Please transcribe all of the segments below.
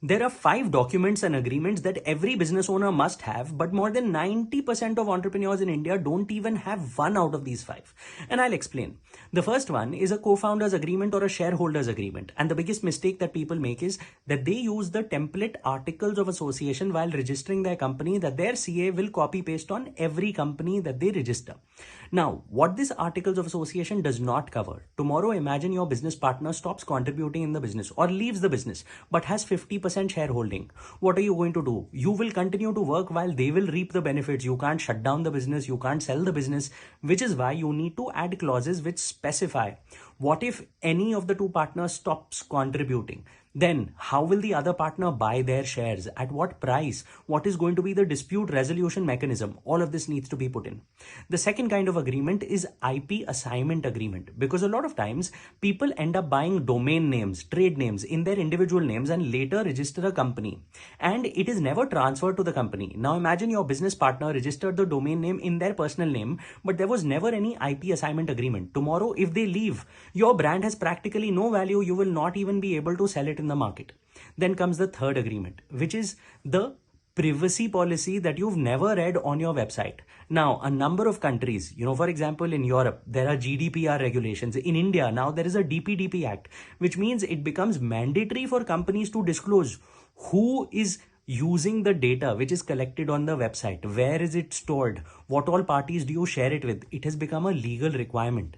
There are 5 documents and agreements that every business owner must have, but more than 90% of entrepreneurs in India don't even have one out of these 5. And I'll explain. The first one is a co-founders agreement or a shareholders agreement. And the biggest mistake that people make is that they use the template articles of association while registering their company, that their CA will copy paste on every company that they register. Now, what this articles of association does not cover. Tomorrow, imagine your business partner stops contributing in the business or leaves the business, but has 50% shareholding. What are you going to do? You will continue to work while they will reap the benefits. You can't shut down the business. You can't sell the business, which is why you need to add clauses which specify what if any of the two partners stops contributing. Then how will the other partner buy their shares? At what price? What is going to be the dispute resolution mechanism? All of this needs to be put in. The second kind of agreement is IP assignment agreement, because a lot of times people end up buying domain names, trade names in their individual names and later register a company, and it is never transferred to the company. Now imagine your business partner registered the domain name in their personal name, but there was never any IP assignment agreement. Tomorrow, if they leave, your brand has practically no value. You will not even be able to sell it in the market. Then comes the third agreement, which is the privacy policy that you've never read on your website. Now, a number of countries, for example, in Europe, there are GDPR regulations. In India, now there is a DPDP Act, which means it becomes mandatory for companies to disclose who is using the data which is collected on the website. Where is it stored? What all parties do you share it with? It has become a legal requirement.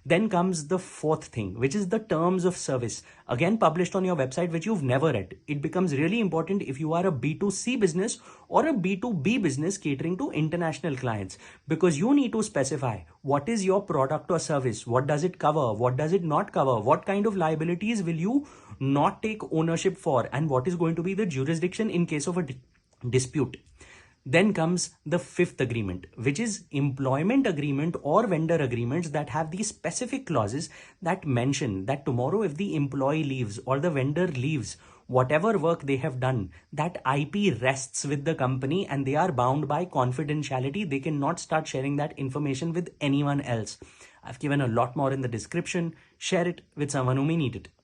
Then comes the fourth thing, which is the terms of service, again published on your website, which you've never read. It becomes really important if you are a B2C business or a B2B business catering to international clients, because you need to specify what is your product or service, what does it cover, what does it not cover, what kind of liabilities will you not take ownership for, and what is going to be the jurisdiction in case of a dispute. Then comes the fifth agreement, which is employment agreement or vendor agreements that have these specific clauses that mention that tomorrow if the employee leaves or the vendor leaves, whatever work they have done, that IP rests with the company and they are bound by confidentiality. They cannot start sharing that information with anyone else. I've given a lot more in the description. Share it with someone who may need it.